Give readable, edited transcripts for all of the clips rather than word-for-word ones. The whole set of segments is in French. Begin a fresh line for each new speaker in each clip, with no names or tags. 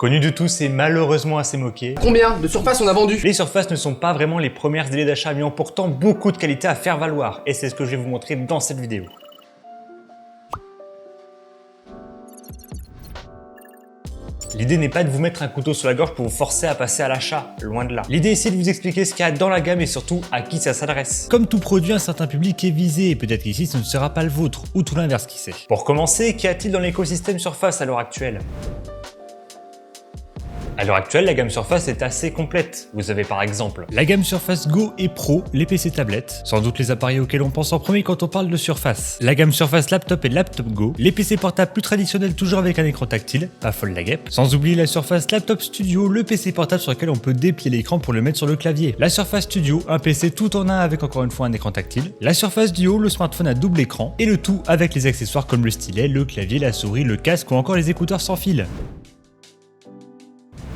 Connu de tous et malheureusement assez moqué.
Combien de surface on a vendu?
Les surfaces ne sont pas vraiment les premières idées d'achat mais ont pourtant beaucoup de qualités à faire valoir et c'est ce que je vais vous montrer dans cette vidéo. L'idée n'est pas de vous mettre un couteau sur la gorge pour vous forcer à passer à l'achat, loin de là. L'idée ici est de vous expliquer ce qu'il y a dans la gamme et surtout à qui ça s'adresse. Comme tout produit, un certain public est visé et peut-être qu'ici ce ne sera pas le vôtre, ou tout l'inverse qui sait. Pour commencer, qu'y a-t-il dans l'écosystème Surface à l'heure actuelle ? À l'heure actuelle, la gamme Surface est assez complète. Vous avez par exemple la gamme Surface Go et Pro, les PC tablettes, sans doute les appareils auxquels on pense en premier quand on parle de Surface. La gamme Surface Laptop et Laptop Go, les PC portables plus traditionnels toujours avec un écran tactile, pas folle la guêpe. Sans oublier la Surface Laptop Studio, le PC portable sur lequel on peut déplier l'écran pour le mettre sur le clavier. La Surface Studio, un PC tout en un avec encore une fois un écran tactile. La Surface Duo, le smartphone à double écran, et le tout avec les accessoires comme le stylet, le clavier, la souris, le casque ou encore les écouteurs sans fil.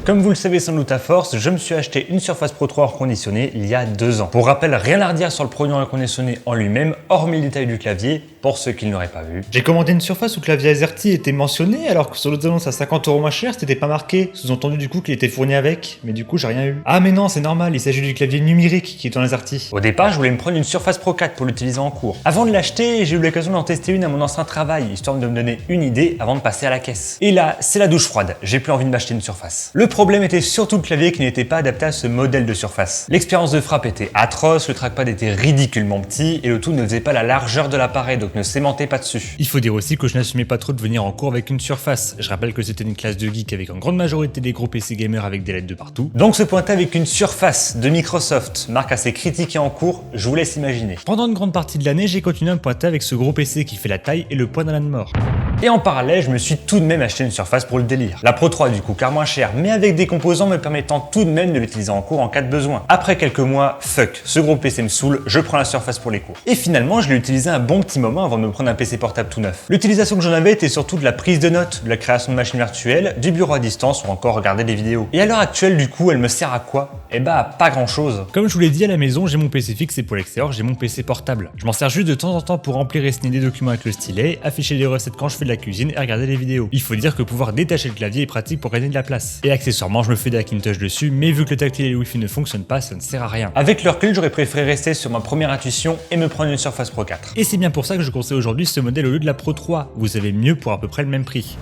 Comme vous le savez sans doute à force, je me suis acheté une Surface Pro 3 reconditionnée il y a 2 ans. Pour rappel, rien à redire sur le produit reconditionné en lui-même, hormis le détail du clavier, pour ceux qui ne l'auraient pas vu. J'ai commandé une Surface où le clavier AZERTY était mentionné, alors que sur l'autre annonce à 50 € moins cher, c'était pas marqué, sous-entendu du coup qu'il était fourni avec, mais du coup j'ai rien eu. Ah mais non, c'est normal, il s'agit du clavier numérique qui est dans AZERTY. Au départ, je voulais me prendre une Surface Pro 4 pour l'utiliser en cours. Avant de l'acheter, j'ai eu l'occasion d'en tester une à mon ancien travail, histoire de me donner une idée avant de passer à la caisse. Et là, c'est la douche froide, j'ai plus envie de m'acheter une Surface. Le problème était surtout le clavier qui n'était pas adapté à ce modèle de surface. L'expérience de frappe était atroce, le trackpad était ridiculement petit et le tout ne faisait pas la largeur de l'appareil donc ne s'aimantait pas dessus. Il faut dire aussi que je n'assumais pas trop de venir en cours avec une Surface. Je rappelle que c'était une classe de geek avec une grande majorité des gros PC gamers avec des LED de partout. Donc se pointer avec une Surface de Microsoft, marque assez critiquée en cours, je vous laisse imaginer. Pendant une grande partie de l'année, j'ai continué à me pointer avec ce gros PC qui fait la taille et le poids d'un âne mort. Et en parallèle, je me suis tout de même acheté une Surface pour le délire. La Pro 3 du coup car moins cher, mais avec des composants me permettant tout de même de l'utiliser en cours en cas de besoin. Après quelques mois, fuck, ce gros PC me saoule, je prends la Surface pour les cours. Et finalement, je l'ai utilisé un bon petit moment avant de me prendre un PC portable tout neuf. L'utilisation que j'en avais était surtout de la prise de notes, de la création de machines virtuelles, du bureau à distance ou encore regarder des vidéos. Et à l'heure actuelle, du coup, elle me sert à quoi? Eh bah, à pas grand chose. Comme je vous l'ai dit à la maison, j'ai mon PC fixe et pour l'extérieur, j'ai mon PC portable. Je m'en sers juste de temps en temps pour remplir et signer des documents avec le stylet, afficher des recettes quand je fais de la cuisine et regarder des vidéos. Il faut dire que pouvoir détacher le clavier est pratique pour gagner de la place. Et accessoirement, je me fais des Hackintosh dessus, mais vu que le tactile et le Wi-Fi ne fonctionnent pas, ça ne sert à rien. Avec le recul, j'aurais préféré rester sur ma première intuition et me prendre une Surface Pro 4. Et c'est bien pour ça que je conseille aujourd'hui ce modèle au lieu de la Pro 3. Vous avez mieux pour à peu près le même prix.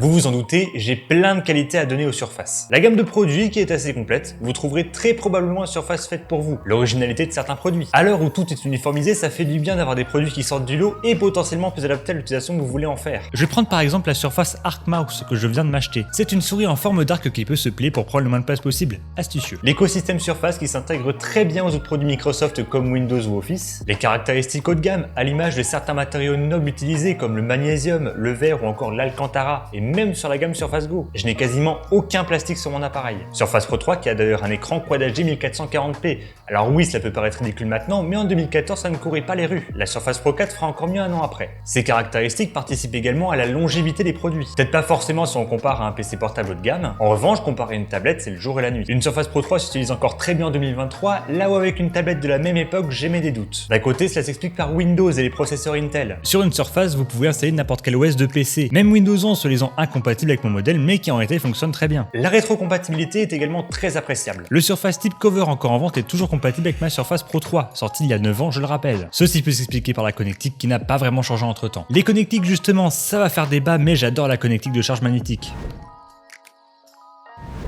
Vous vous en doutez, j'ai plein de qualités à donner aux Surfaces. La gamme de produits qui est assez complète, vous trouverez très probablement une Surface faite pour vous. L'originalité de certains produits. À l'heure où tout est uniformisé, ça fait du bien d'avoir des produits qui sortent du lot et potentiellement plus adaptés à l'utilisation que vous voulez en faire. Je vais prendre par exemple la Surface Arc Mouse que je viens de m'acheter. C'est une souris en forme d'arc qui peut se plier pour prendre le moins de place possible. Astucieux. L'écosystème Surface qui s'intègre très bien aux autres produits Microsoft comme Windows ou Office. Les caractéristiques haut de gamme, à l'image de certains matériaux nobles utilisés comme le magnésium, le verre ou encore l'alcantara et même sur la gamme Surface Go. Je n'ai quasiment aucun plastique sur mon appareil. Surface Pro 3 qui a d'ailleurs un écran Quad HD 1440p. Alors oui, cela peut paraître ridicule maintenant, mais en 2014 ça ne courait pas les rues. La Surface Pro 4 fera encore mieux un an après. Ces caractéristiques participent également à la longévité des produits. Peut-être pas forcément si on compare à un PC portable haut de gamme. En revanche, comparer une tablette, c'est le jour et la nuit. Une Surface Pro 3 s'utilise encore très bien en 2023, là où avec une tablette de la même époque, j'émets des doutes. D'un côté, cela s'explique par Windows et les processeurs Intel. Sur une Surface, vous pouvez installer n'importe quel OS de PC, même Windows 11 se lisant incompatible avec mon modèle, mais qui en réalité fonctionne très bien. La rétrocompatibilité est également très appréciable. Le Surface Tip Cover encore en vente est toujours compatible avec ma Surface Pro 3, sortie il y a 9 ans, je le rappelle. Ceci peut s'expliquer par la connectique qui n'a pas vraiment changé entre temps. Les connectiques justement, ça va faire débat, mais j'adore la connectique de charge magnétique.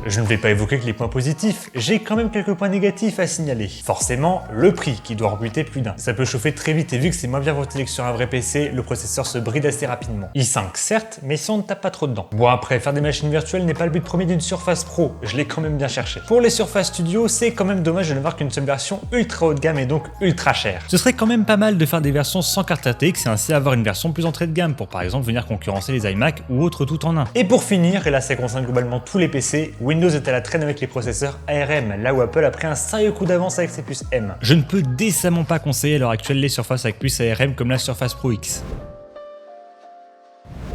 Je ne vais pas évoquer que les points positifs, j'ai quand même quelques points négatifs à signaler. Forcément, le prix qui doit rebuter plus d'un. Ça peut chauffer très vite et vu que c'est moins bien ventilé que sur un vrai PC, le processeur se bride assez rapidement. i5 certes, mais si on ne tape pas trop dedans. Bon après, faire des machines virtuelles n'est pas le but premier d'une Surface Pro, je l'ai quand même bien cherché. Pour les Surface Studio, c'est quand même dommage de n'avoir qu'une seule version ultra haut de gamme et donc ultra chère. Ce serait quand même pas mal de faire des versions sans carte RTX et ainsi avoir une version plus entrée de gamme pour par exemple venir concurrencer les iMac ou autres tout en un. Et pour finir, et là ça concerne globalement tous les PC, Windows est à la traîne avec les processeurs ARM, là où Apple a pris un sérieux coup d'avance avec ses puces M. Je ne peux décemment pas conseiller à l'heure actuelle les surfaces avec puces ARM comme la Surface Pro X.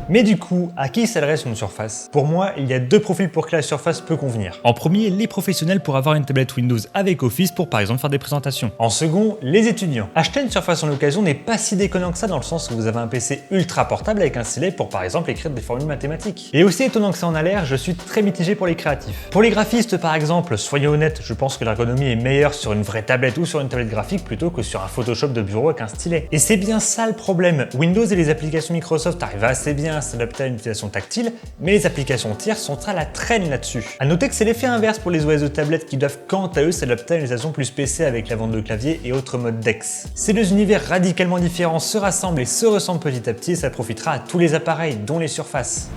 Mais du coup, à qui s'adresse une Surface? Pour moi, il y a deux profils pour qui la Surface peut convenir. En premier, les professionnels pour avoir une tablette Windows avec Office pour par exemple faire des présentations. En second, les étudiants. Acheter une Surface en occasion n'est pas si déconnant que ça dans le sens où vous avez un PC ultra portable avec un stylet pour par exemple écrire des formules mathématiques. Et aussi étonnant que ça en a l'air, je suis très mitigé pour les créatifs. Pour les graphistes par exemple, soyons honnêtes, je pense que l'ergonomie est meilleure sur une vraie tablette ou sur une tablette graphique plutôt que sur un Photoshop de bureau avec un stylet. Et c'est bien ça le problème. Windows et les applications Microsoft arrivent assez bien à s'adapter à une utilisation tactile, mais les applications tierces sont à la traîne là-dessus. A noter que c'est l'effet inverse pour les OS de tablettes qui doivent quant à eux s'adapter à une utilisation plus PC avec la vente de clavier et autres modes DeX. Ces deux univers radicalement différents se rassemblent et se ressemblent petit à petit et ça profitera à tous les appareils, dont les Surfaces.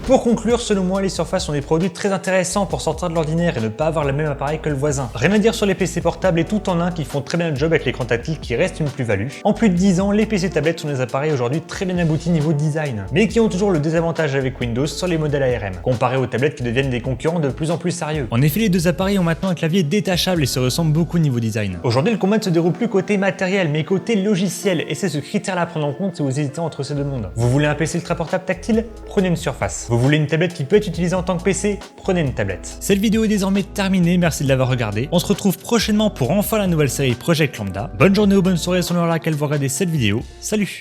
Pour conclure, selon moi, les Surface sont des produits très intéressants pour sortir de l'ordinaire et ne pas avoir le même appareil que le voisin. Rien à dire sur les PC portables et tout en un qui font très bien le job avec l'écran tactile qui reste une plus-value. En plus de 10 ans, les PC tablettes sont des appareils aujourd'hui très bien aboutis niveau design, mais qui ont toujours le désavantage avec Windows sur les modèles ARM, comparé aux tablettes qui deviennent des concurrents de plus en plus sérieux. En effet, les deux appareils ont maintenant un clavier détachable et se ressemblent beaucoup niveau design. Aujourd'hui, le combat ne se déroule plus côté matériel, mais côté logiciel, et c'est ce critère-là à prendre en compte si vous hésitez entre ces deux mondes. Vous voulez un PC ultra portable tactile? Prenez une Surface. Vous voulez une tablette qui peut être utilisée en tant que PC? Prenez une tablette. Cette vidéo est désormais terminée, merci de l'avoir regardée. On se retrouve prochainement pour enfin la nouvelle série Project Lambda. Bonne journée ou bonne soirée selon l'heure à laquelle vous regardez cette vidéo. Salut!